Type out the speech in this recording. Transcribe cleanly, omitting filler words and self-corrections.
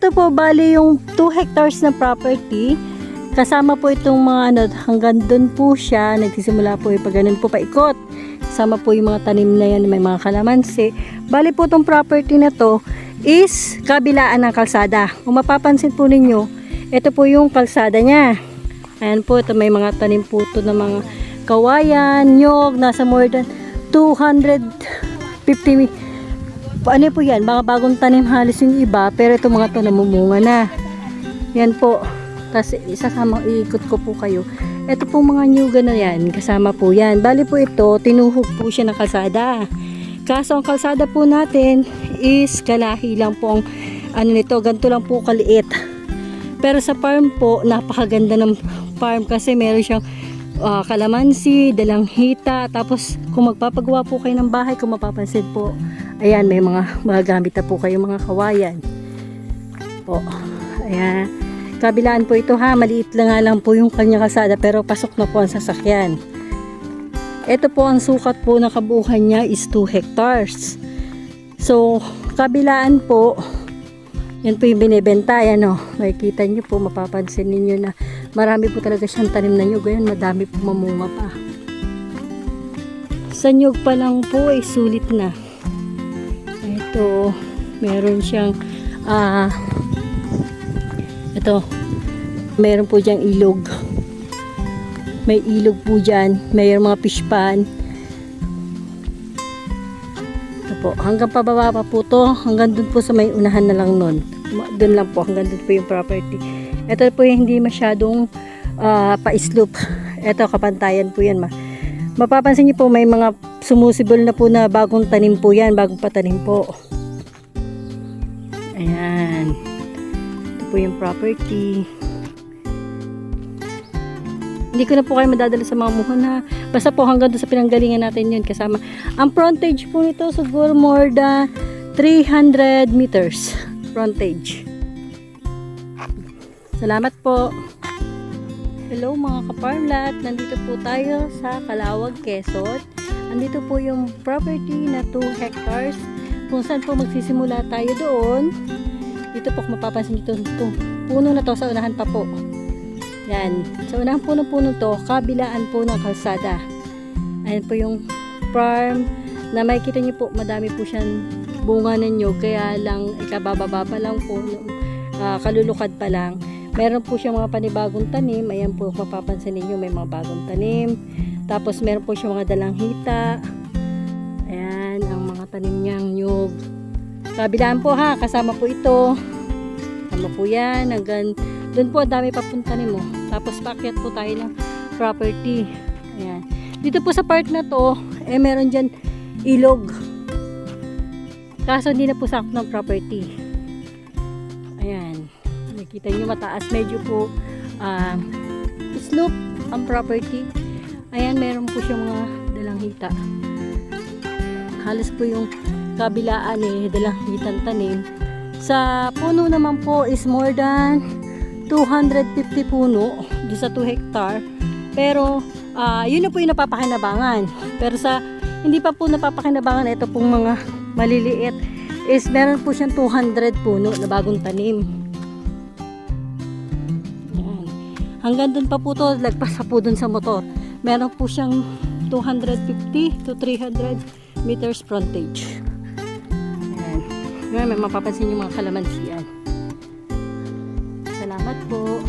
Ito po, bali yung 2 hectares na property. Kasama po itong mga ano, hanggang doon po siya. Nagsisimula po yung pag ganun po paikot. Kasama po yung mga tanim na yan, may mga kalamansi. Bali po itong property na to is kabilaan ng kalsada. Kung mapapansin po ninyo, ito po yung kalsada niya. Ayan po, ito may mga tanim po ito ng mga kawayan, nyog, nasa more than 250 ano po yan, mga bagong tanim halos yung iba, pero ito mga to namumunga na. Yan po. Tapos isasama, iikot ko po kayo. Ito po mga nyuga na yan, kasama po yan. Bali po ito, tinuhog po siya ng kalsada. Kaso ang kalsada po natin is kalahi lang po ang ano nito, ganito lang po kaliit. Pero sa farm po, napakaganda ng farm kasi meron siyang kalamansi, dalanghita, tapos kung magpapagawa po kayo ng bahay, kung mapapansin po, ayan, may mga magagamit na po kayo mga kawayan po. Ayan, kabilaan po ito ha, maliit lang po yung kanyang kalsada pero pasok na po ang sasakyan. Ito po ang sukat po na kabuuhan niya is 2 hectares. So kabilaan po, yan po yung binibenta. Ayan o, makikita nyo po, mapapansin ninyo na marami po talaga siyang tanim na nyug. Ayan, madami po mamunga pa. Sa nyug pa lang po ay sulit na. Ito, meron siyang ito, meron po diyang ilog. May ilog po dyan, mayroong mga fish pond. Ito po, hanggang pababa pa po to, hanggang dun po sa may unahan na lang nun. Dun lang po, hanggang dun po yung property. Ito po yung hindi masyadong pa-slope. Ito, kapantayan po yan. Mapapansin niyo po, may mga sumusibol na po na bagong tanim po yan, bagong patanim po. Ayan. Ito po yung property. Hindi ko na po kayo madadala sa mga muhon ha. Basta po hanggang doon sa pinanggalingan natin yun kasama. Ang frontage po nito siguro more than 300 meters frontage. Salamat po. Hello mga kaparmlat. Nandito po tayo sa Calawag, Quezon. Andito po yung property na 2 hectares. Kung saan po magsisimula tayo doon. Dito po kung mapapansin nyo itong puno na to sa unahan pa po. Yan. Sa unahan po ng puno to, kabilaan po ng kalsada. Ayan po yung farm na makikita nyo po, madami po siyang bunga ng nyug. Kaya lang, ikabababa pa lang po, kalulukad pa lang. Meron po siyang mga panibagong tanim. Ayan po, mapapansin ninyo, may mga bagong tanim. Tapos meron po siyang mga dalanghita. Ayan, ang mga tanim niyang nyug. Kabilaan po ha, kasama po ito. Kasama po yan, hanggang doon po, dami pa pong tanim mo. Tapos paakyat po tayo ng property. Ayan. Dito po sa part na to, meron dyan ilog. Kaso hindi na po sakop ng property. Ayan. Nakikita nyo mataas, medyo po slope ang property. Ayan, meron po siyang mga dalanghita. Halos po yung kabilaan dalanghitang tanim. Sa puno naman po is more than 250 puno doon sa 2 hectare. Pero yun na po yung napapakinabangan. Pero sa hindi pa po napapakinabangan, ito pong mga maliliit is meron po siyang 200 puno na bagong tanim. Ayan. Hanggang doon pa po to, lagpas pa po doon sa motor. Meron po siyang 250 to 300 meters frontage. Ayan. Ayan, may mapapansin yung mga kalamansian. Salamat po.